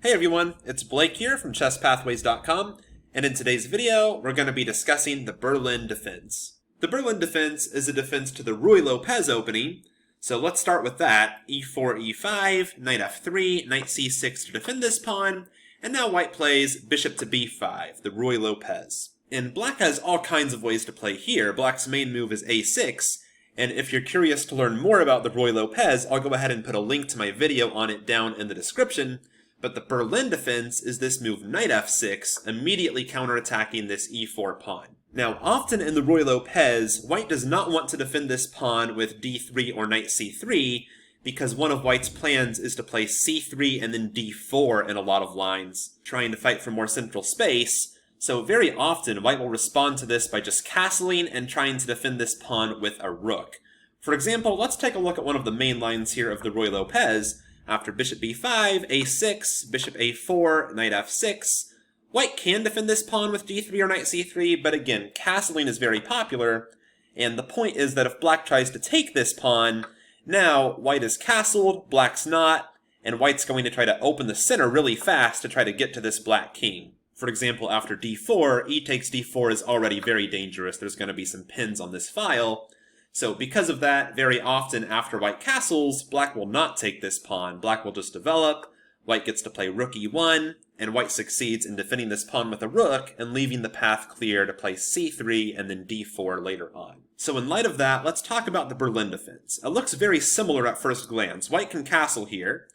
Hey everyone, it's Blake here from ChessPathways.com, and in today's video, we're going to be discussing the Berlin defense. The Berlin defense is a defense to the Ruy Lopez opening, so let's start with that. e4, e5, knight f3, knight c6 to defend this pawn, and now white plays bishop to b5, the Ruy Lopez. And black has all kinds of ways to play here. Black's main move is a6, and if you're curious to learn more about the Ruy Lopez, I'll go ahead and put a link to my video on it down in the description. But the Berlin defense is this move knight f6, immediately counterattacking this e4 pawn. Now, often in the Ruy Lopez, white does not want to defend this pawn with d3 or knight c3, because one of white's plans is to play c3 and then d4 in a lot of lines, trying to fight for more central space. So very often, white will respond to this by just castling and trying to defend this pawn with a rook. For example, let's take a look at one of the main lines here of the Ruy Lopez. After bishop b5, a6, bishop a4, knight f6. White can defend this pawn with d3 or knight c3, but again, castling is very popular, and the point is that if black tries to take this pawn, now white is castled, black's not, and white's going to try to open the center really fast to try to get to this black king. For example, after d4, e takes d4 is already very dangerous. There's going to be some pins on this file. So because of that, very often after white castles, black will not take this pawn. Black will just develop, white gets to play rook e1, and white succeeds in defending this pawn with a rook and leaving the path clear to play c3 and then d4 later on. So in light of that, let's talk about the Berlin defense. It looks very similar at first glance. White can castle here,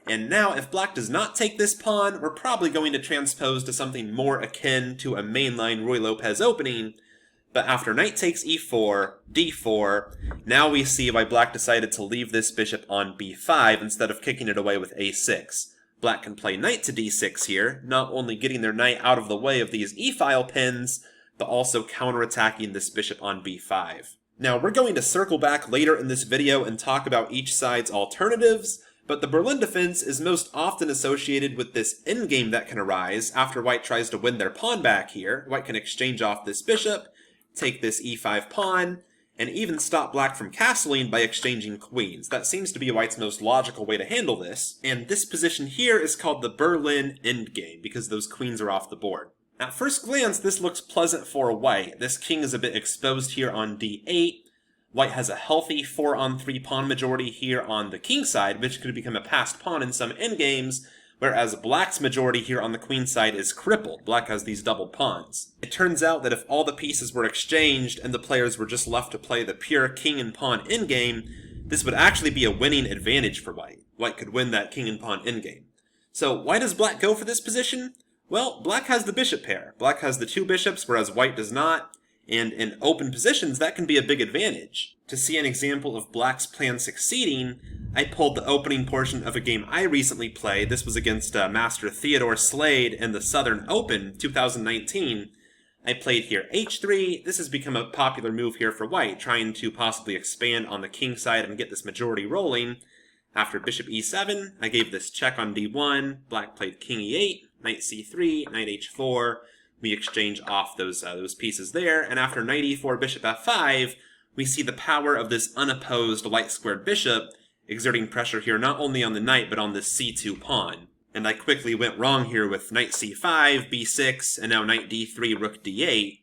and now if black does not take this pawn, we're probably going to transpose to something more akin to a mainline Ruy Lopez opening. But after knight takes e4, d4, now we see why black decided to leave this bishop on b5 instead of kicking it away with a6. Black can play knight to d6 here, not only getting their knight out of the way of these e-file pins, but also counterattacking this bishop on b5. Now we're going to circle back later in this video and talk about each side's alternatives, but the Berlin defense is most often associated with this endgame that can arise after white tries to win their pawn back here. White can exchange off this bishop, take this e5 pawn, and even stop black from castling by exchanging queens. That seems to be white's most logical way to handle this, and this position here is called the Berlin endgame, because those queens are off the board. At first glance, this looks pleasant for white. This king is a bit exposed here on d8. White has a healthy 4-on-3 pawn majority here on the king side, which could become a passed pawn in some endgames, whereas black's majority here on the queen side is crippled. Black has these doubled pawns. It turns out that if all the pieces were exchanged and the players were just left to play the pure king and pawn endgame, this would actually be a winning advantage for white. White could win that king and pawn endgame. So why does black go for this position? Well, black has the bishop pair. Black has the two bishops, whereas white does not. And in open positions, that can be a big advantage. To see an example of black's plan succeeding, I pulled the opening portion of a game I recently played. This was against Master Theodore Slade in the Southern Open 2019. I played here h3. This has become a popular move here for white, trying to possibly expand on the king side and get this majority rolling. After bishop e7, I gave this check on d1. Black played king e8, knight c3, knight h4. We exchange off those pieces there, and after knight e4, bishop f5, we see the power of this unopposed light-squared bishop exerting pressure here not only on the knight, but on this c2 pawn. And I quickly went wrong here with knight c5, b6, and now knight d3, rook d8.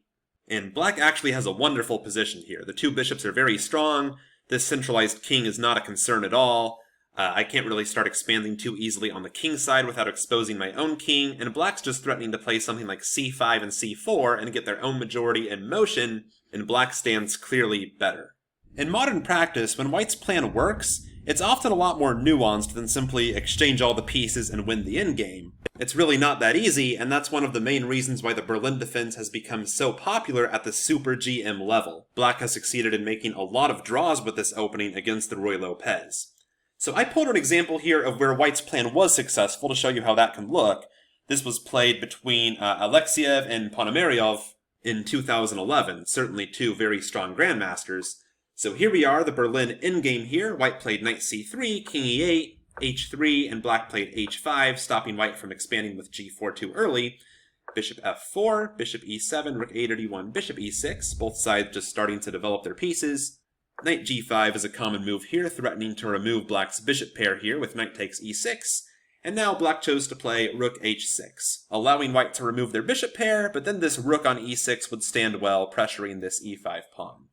And black actually has a wonderful position here. The two bishops are very strong. This centralized king is not a concern at all. I can't really start expanding too easily on the king side without exposing my own king, and black's just threatening to play something like c5 and c4 and get their own majority in motion, and black stands clearly better. In modern practice, when white's plan works, it's often a lot more nuanced than simply exchange all the pieces and win the endgame. It's really not that easy, and that's one of the main reasons why the Berlin defense has become so popular at the Super GM level. Black has succeeded in making a lot of draws with this opening against the Ruy Lopez. So I pulled an example here of where white's plan was successful to show you how that can look. This was played between Alexeyev and Ponomaryov in 2011, certainly two very strong grandmasters. So here we are, the Berlin endgame here. White played knight c3, king e8, h3, and black played h5, stopping white from expanding with g4 too early. Bishop f4, bishop e7, rook a to d1, bishop e6, both sides just starting to develop their pieces. Knight g5 is a common move here, threatening to remove black's bishop pair here with knight takes e6, And now black chose to play rook h6, allowing white to remove their bishop pair, but then this rook on e6 would stand well, pressuring this e5 pawn.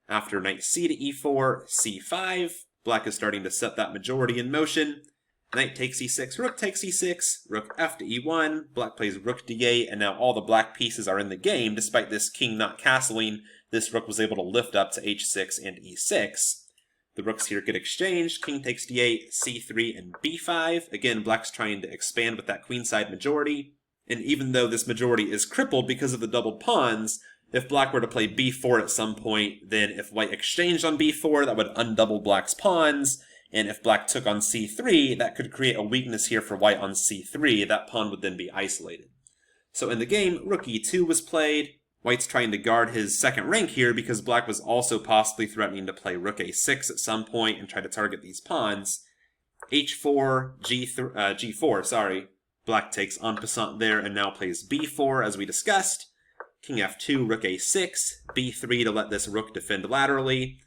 After knight c to e4, c5, black is starting to set that majority in motion. Knight takes e6, rook takes e6, rook f to e1, black plays rook d8, and now all the black pieces are in the game. Despite this king not castling, this rook was able to lift up to h6 and e6. The rooks here get exchanged, king takes d8, c3, and b5. Again, black's trying to expand with that queenside majority. And even though this majority is crippled because of the doubled pawns, if black were to play b4 at some point, then if white exchanged on b4, that would undouble black's pawns. And if black took on c3, that could create a weakness here for white on c3. That pawn would then be isolated. So in the game, rook e2 was played. White's trying to guard his second rank here because black was also possibly threatening to play rook a6 at some point and try to target these pawns. h4, g4, Black takes en passant there and now plays b4 as we discussed. King f2, rook a6, b3 to let this rook defend laterally.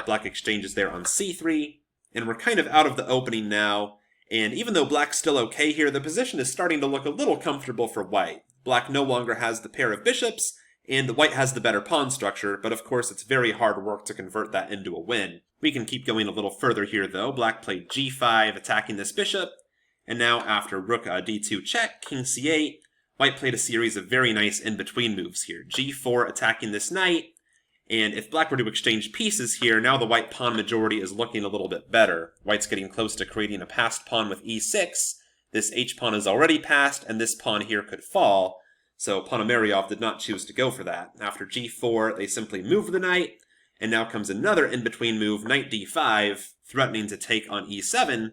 Black exchanges there on c3. And we're kind of out of the opening now. And even though black's still okay here, the position is starting to look a little comfortable for white. Black no longer has the pair of bishops, and white has the better pawn structure, but of course it's very hard work to convert that into a win. We can keep going a little further here though. Black played g5, attacking this bishop, and now after rook d2 check, king c8, white played a series of very nice in-between moves here. g4 attacking this knight, and if black were to exchange pieces here, now the white pawn majority is looking a little bit better. White's getting close to creating a passed pawn with e6. This h-pawn is already passed, and this pawn here could fall. So Ponomaryov did not choose to go for that. After g4, they simply move the knight, and now comes another in-between move, knight d5, threatening to take on e7,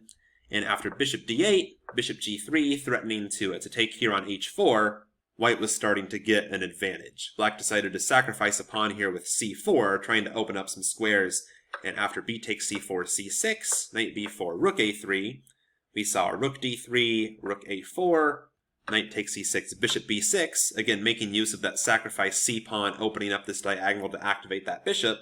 and after bishop d8, bishop g3, threatening to take here on h4, white was starting to get an advantage. Black decided to sacrifice a pawn here with c4, trying to open up some squares, and after b takes c4, c6, knight b4, rook a3, we saw rook d3, rook a4, knight takes e6, bishop b6, again making use of that sacrifice c-pawn, opening up this diagonal to activate that bishop.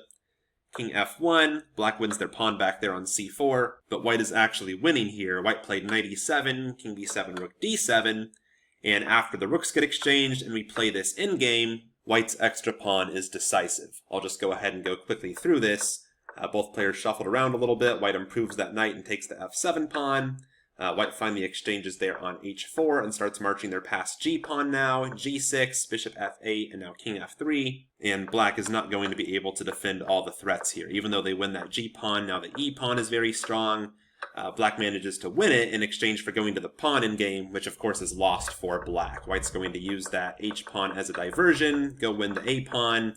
King f1, black wins their pawn back there on c4, but white is actually winning here. White played knight e7, king b7, rook d7, and after the rooks get exchanged and we play this endgame, white's extra pawn is decisive. I'll just go ahead and go quickly through this. Both players shuffled around a little bit. White improves that knight and takes the f7 pawn. White finally exchanges there on h4 and starts marching their past g-pawn now, g6, bishop f8, and now king f3. And black is not going to be able to defend all the threats here. Even though they win that g-pawn, now the e-pawn is very strong. Black manages to win it in exchange for going to the pawn in game, which of course is lost for black. White's going to use that h-pawn as a diversion, go win the a-pawn,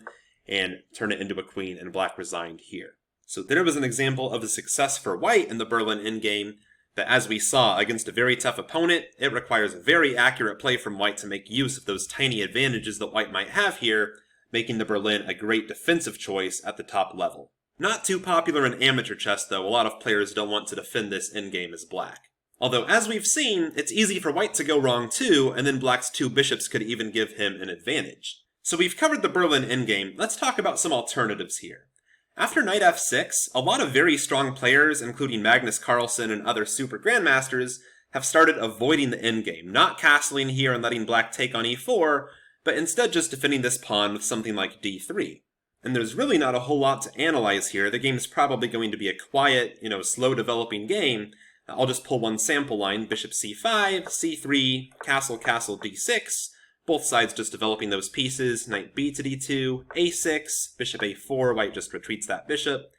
and turn it into a queen, and black resigned here. So there was an example of a success for white in the Berlin endgame. But as we saw, against a very tough opponent, it requires a very accurate play from white to make use of those tiny advantages that white might have here, making the Berlin a great defensive choice at the top level. Not too popular in amateur chess though, a lot of players don't want to defend this endgame as black. Although as we've seen, it's easy for white to go wrong too, and then black's two bishops could even give him an advantage. So we've covered the Berlin endgame, let's talk about some alternatives here. After knight f6, a lot of very strong players, including Magnus Carlsen and other super grandmasters, have started avoiding the endgame, not castling here and letting black take on e4, but instead just defending this pawn with something like d3. And there's really not a whole lot to analyze here. The game's probably going to be a quiet, slow developing game. I'll just pull one sample line, bishop c5, c3, castle, castle, d6, both sides just developing those pieces, knight b to d2, a6, bishop a4, white just retreats that bishop,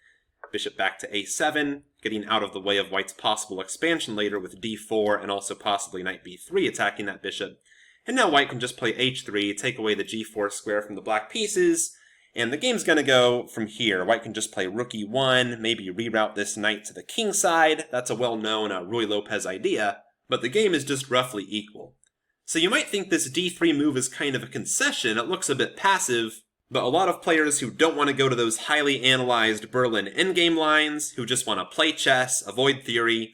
bishop back to a7, getting out of the way of white's possible expansion later with d4 and also possibly knight b3 attacking that bishop. And now white can just play h3, take away the g4 square from the black pieces, and the game's going to go from here. White can just play rook e1, maybe reroute this knight to the king side. That's a well-known Ruy Lopez idea, but the game is just roughly equal. So you might think this d3 move is kind of a concession, it looks a bit passive, but a lot of players who don't want to go to those highly analyzed Berlin endgame lines, who just want to play chess, avoid theory,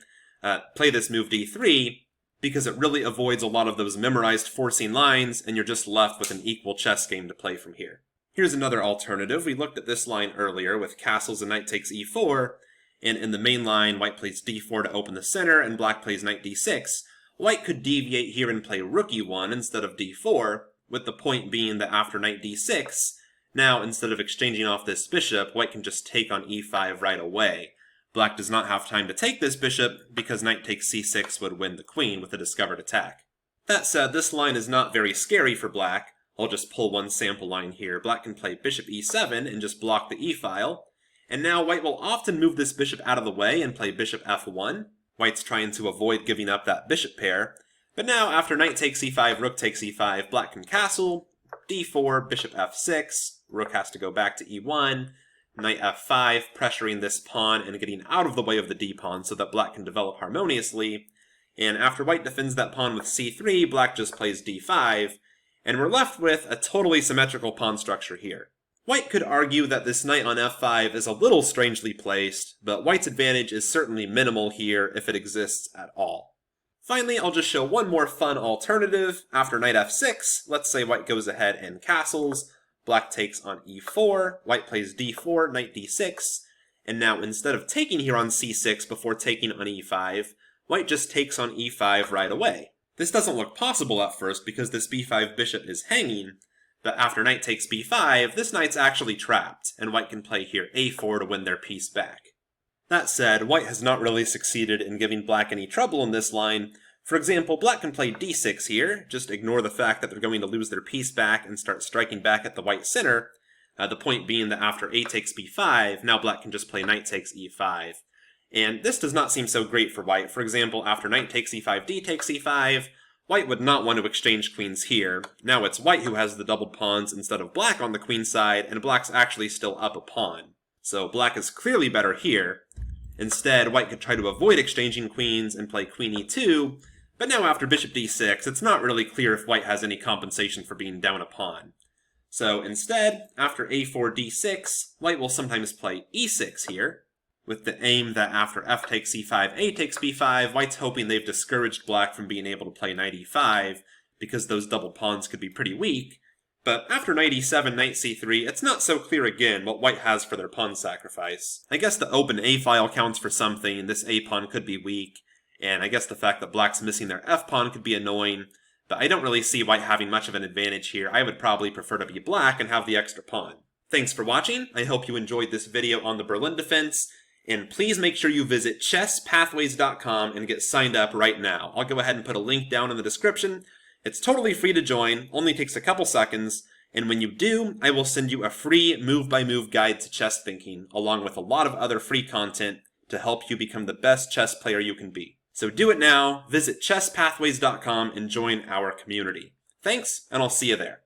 play this move d3, because it really avoids a lot of those memorized forcing lines, and you're just left with an equal chess game to play from here. Here's another alternative. We looked at this line earlier with castles and knight takes e4, and in the main line, white plays d4 to open the center, and black plays knight d6, white could deviate here and play rook e1 instead of d4, with the point being that after knight d6, now instead of exchanging off this bishop, white can just take on e5 right away. Black does not have time to take this bishop, because knight takes c6 would win the queen with a discovered attack. That said, this line is not very scary for black. I'll just pull one sample line here. Black can play bishop e7 and just block the e-file. And now white will often move this bishop out of the way and play bishop f1. White's trying to avoid giving up that bishop pair. But now, after knight takes e5, rook takes e5, black can castle, d4, bishop f6, rook has to go back to e1, knight f5, pressuring this pawn and getting out of the way of the d-pawn so that black can develop harmoniously. And after white defends that pawn with c3, black just plays d5, and we're left with a totally symmetrical pawn structure here. White could argue that this knight on f5 is a little strangely placed, but white's advantage is certainly minimal here if it exists at all. Finally, I'll just show one more fun alternative. After knight f6, let's say white goes ahead and castles, black takes on e4, white plays d4, knight d6, and now instead of taking here on c6 before taking on e5, white just takes on e5 right away. This doesn't look possible at first because this b5 bishop is hanging, but after knight takes b5, this knight's actually trapped, and white can play here a4 to win their piece back. That said, white has not really succeeded in giving black any trouble in this line. For example, black can play d6 here, just ignore the fact that they're going to lose their piece back and start striking back at the white center, the point being that after a takes b5, now black can just play knight takes e5. And this does not seem so great for white. For example, after knight takes e5, d takes e5, white would not want to exchange queens here. Now it's white who has the doubled pawns instead of black on the queen side, and black's actually still up a pawn. So black is clearly better here. Instead, white could try to avoid exchanging queens and play queen e2, but now after bishop d6, it's not really clear if white has any compensation for being down a pawn. So instead, after a4 d6, white will sometimes play e6 here, with the aim that after f takes c5, a takes b5, white's hoping they've discouraged black from being able to play knight e5, because those double pawns could be pretty weak. But after knight e7, knight c3, it's not so clear again what white has for their pawn sacrifice. I guess the open a-file counts for something, this a-pawn could be weak, and I guess the fact that black's missing their f-pawn could be annoying, but I don't really see white having much of an advantage here. I would probably prefer to be black and have the extra pawn. Thanks for watching, I hope you enjoyed this video on the Berlin defense, and please make sure you visit chesspathways.com and get signed up right now. I'll go ahead and put a link down in the description. It's totally free to join, only takes a couple seconds, and when you do, I will send you a free move-by-move guide to chess thinking, along with a lot of other free content to help you become the best chess player you can be. So do it now, visit chesspathways.com and join our community. Thanks, and I'll see you there.